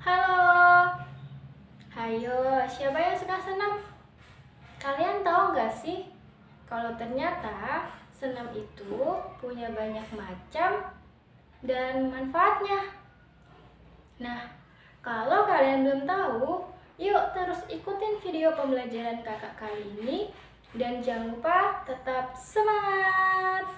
Halo, hayo, siapa yang suka senam? Kalian tahu nggak sih, kalau ternyata senam itu punya banyak macam dan manfaatnya. Nah, kalau kalian belum tahu, yuk terus ikutin video pembelajaran kakak kali ini dan jangan lupa tetap semangat!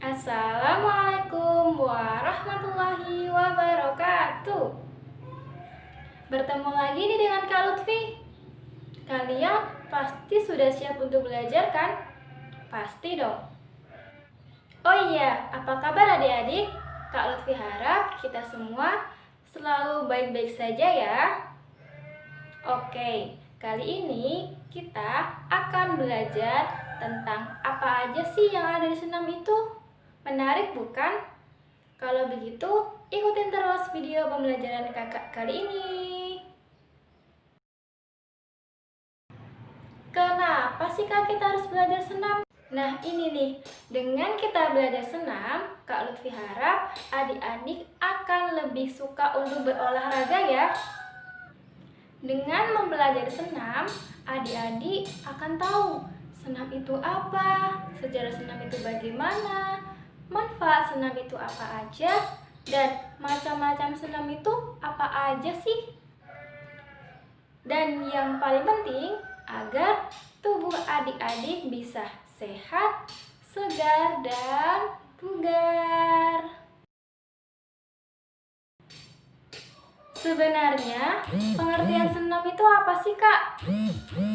Assalamualaikum warahmatullahi wabarakatuh. Bertemu lagi nih dengan Kak Lutfi. Kalian pasti sudah siap untuk belajar kan? Pasti dong. Oh iya, apa kabar adik-adik? Kak Lutfi harap kita semua selalu baik-baik saja ya. Oke, kali ini kita akan belajar tentang apa aja sih yang ada di senam itu. Menarik bukan? Kalau begitu, ikutin terus video pembelajaran kakak kali ini. Kenapa sih Kak kita harus belajar senam? Nah ini nih, dengan kita belajar senam, Kak Lutfi harap adik-adik akan lebih suka untuk berolahraga ya. Dengan mempelajari senam, adik-adik akan tahu senam itu apa, sejarah senam itu bagaimana, manfaat senam itu apa aja, dan macam-macam senam itu apa aja sih. Dan yang paling penting, agar tubuh adik-adik bisa sehat, segar, dan bugar. Sebenarnya, pengertian senam itu apa sih, Kak?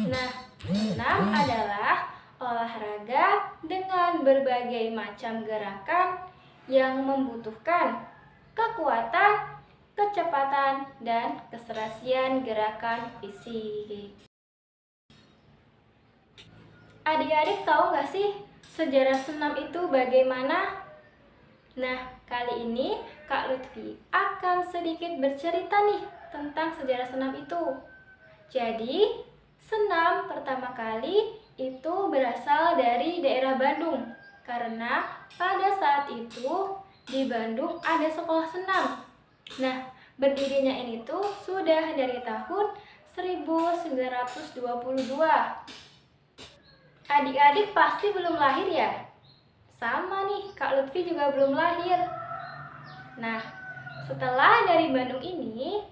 Nah, senam adalah olahraga dengan berbagai macam gerakan yang membutuhkan kekuatan, kecepatan, dan keserasian gerakan fisik. Adik-adik tahu nggak sih sejarah senam itu bagaimana? Nah, kali ini Kak Lutfi akan sedikit bercerita nih tentang sejarah senam itu. Jadi, senam pertama kali itu berasal dari daerah Bandung. Karena pada saat itu di Bandung ada sekolah senam. Nah, berdirinya ini tuh sudah dari tahun 1922. Adik-adik pasti belum lahir ya? Sama nih, Kak Lutfi juga belum lahir. Nah, setelah dari Bandung ini,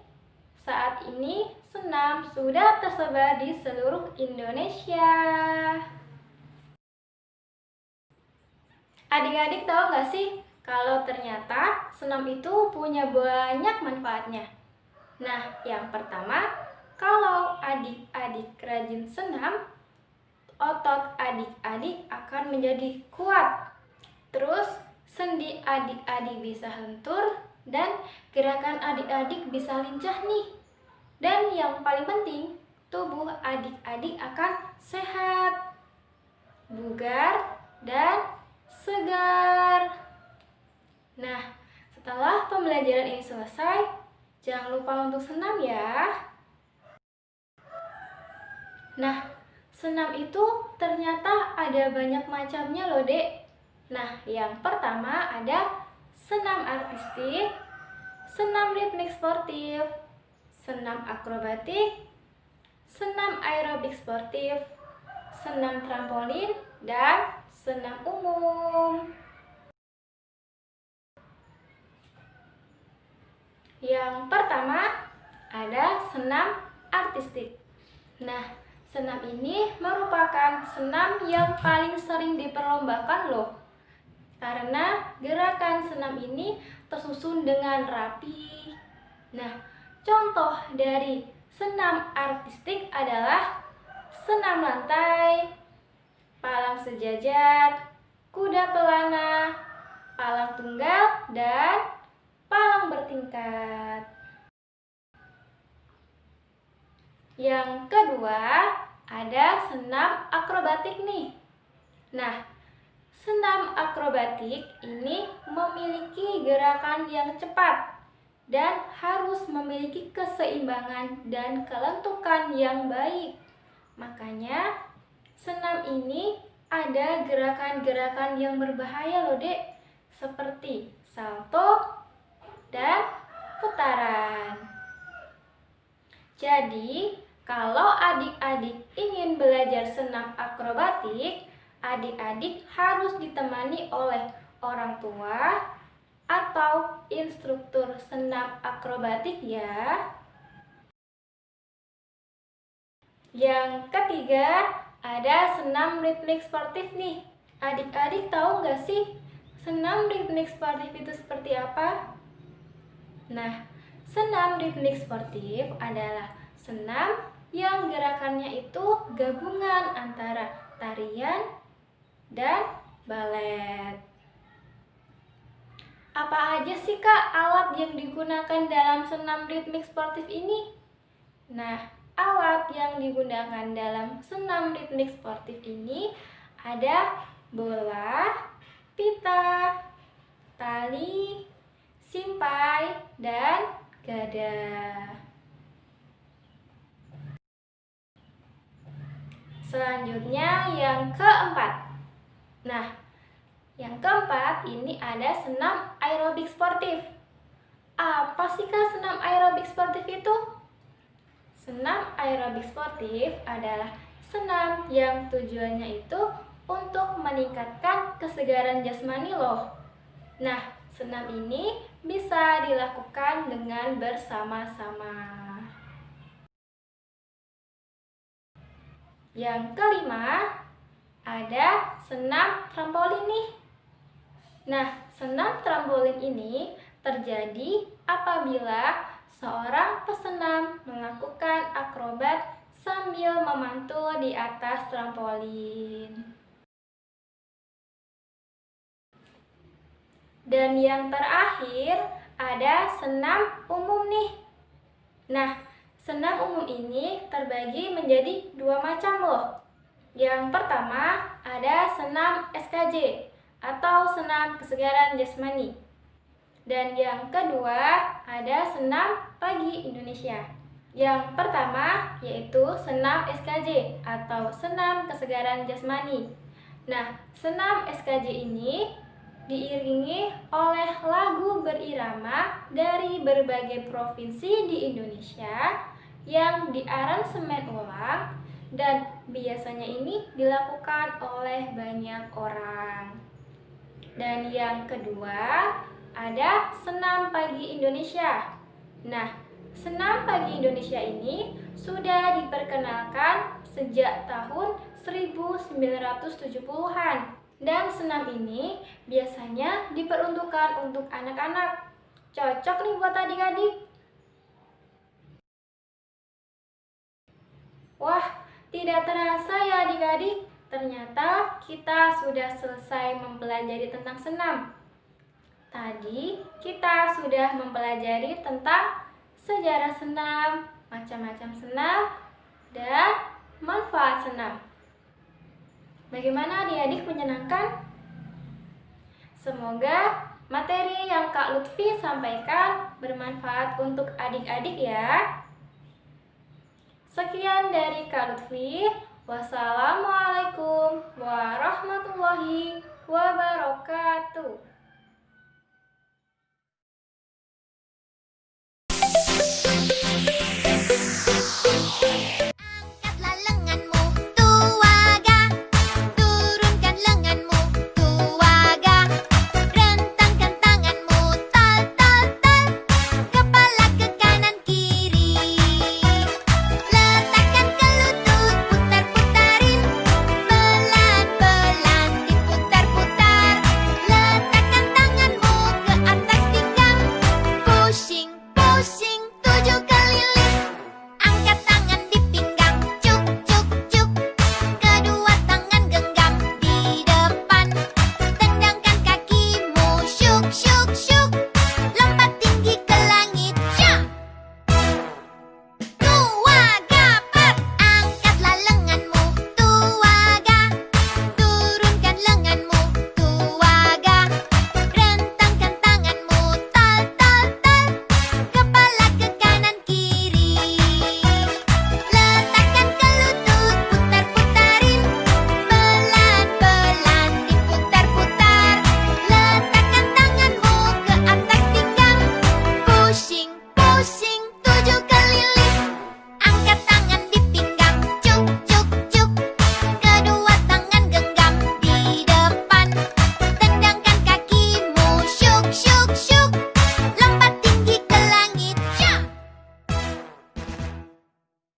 saat ini senam sudah tersebar di seluruh Indonesia. Adik-adik tahu nggak sih kalau ternyata senam itu punya banyak manfaatnya? Nah, yang pertama, kalau adik-adik rajin senam, otot adik-adik akan menjadi kuat. Terus, sendi adik-adik bisa lentur dan gerakan adik-adik bisa lincah nih. Dan yang paling penting, tubuh adik-adik akan sehat, bugar, dan segar. Nah, setelah pembelajaran ini selesai, jangan lupa untuk senam ya. Nah, senam itu ternyata ada banyak macamnya loh, Dek. Nah, yang pertama ada senam artistik, senam ritmik sportif, senam akrobatik, senam aerobik sportif, senam trampolin, dan senam umum. Yang pertama ada senam artistik. Nah, senam ini merupakan senam yang paling sering diperlombakan loh. Karena gerakan senam ini tersusun dengan rapi. Nah, contoh dari senam artistik adalah senam lantai, palang sejajar, kuda pelana, palang tunggal, dan palang bertingkat. Yang kedua, ada senam akrobatik nih. Nah, senam akrobatik ini memiliki gerakan yang cepat dan harus memiliki keseimbangan dan kelentukan yang baik. Makanya senam ini ada gerakan-gerakan yang berbahaya loh dek, seperti salto dan putaran. Jadi kalau adik-adik ingin belajar senam akrobatik, adik-adik harus ditemani oleh orang tua atau instruktur senam akrobatik ya. Yang ketiga, ada senam ritmik sportif nih. Adik-adik tahu nggak sih senam ritmik sportif itu seperti apa? Nah, senam ritmik sportif adalah senam yang gerakannya itu gabungan antara tarian dan balet. Apa aja sih Kak alat yang digunakan dalam senam ritmik sportif ini? Nah, alat yang digunakan dalam senam ritmik sportif ini ada bola, pita, tali, simpai, dan gada. Selanjutnya yang keempat. Nah, yang keempat ini ada senam aerobik sportif. Apa sih Kak senam aerobik sportif itu? Senam aerobik sportif adalah senam yang tujuannya itu untuk meningkatkan kesegaran jasmani loh. Nah, senam ini bisa dilakukan dengan bersama-sama. Yang kelima, ada senam trampolin nih. Nah, senam trampolin ini terjadi apabila seorang pesenam melakukan akrobat sambil memantul di atas trampolin. Dan yang terakhir ada senam umum nih. Nah, senam umum ini terbagi menjadi dua macam loh. Yang pertama ada senam SKJ atau senam kesegaran jasmani. Dan yang kedua ada senam pagi Indonesia. Yang pertama yaitu senam SKJ atau senam kesegaran jasmani. Nah, senam SKJ ini diiringi oleh lagu berirama dari berbagai provinsi di Indonesia yang diaransemen ulang dan biasanya ini dilakukan oleh banyak orang. Dan yang kedua ada senam pagi Indonesia. Nah, senam pagi Indonesia ini sudah diperkenalkan sejak tahun 1970-an. Dan senam ini biasanya diperuntukkan untuk anak-anak. Cocok nih buat adik-adik. Wah, tidak terasa ya adik-adik, ternyata kita sudah selesai mempelajari tentang senam. Tadi kita sudah mempelajari tentang sejarah senam, macam-macam senam, dan manfaat senam. Bagaimana adik-adik, menyenangkan? Semoga materi yang Kak Lutfi sampaikan bermanfaat untuk adik-adik ya. Sekian dari Kak Lutfi. Wassalamualaikum warahmatullahi wabarakatuh.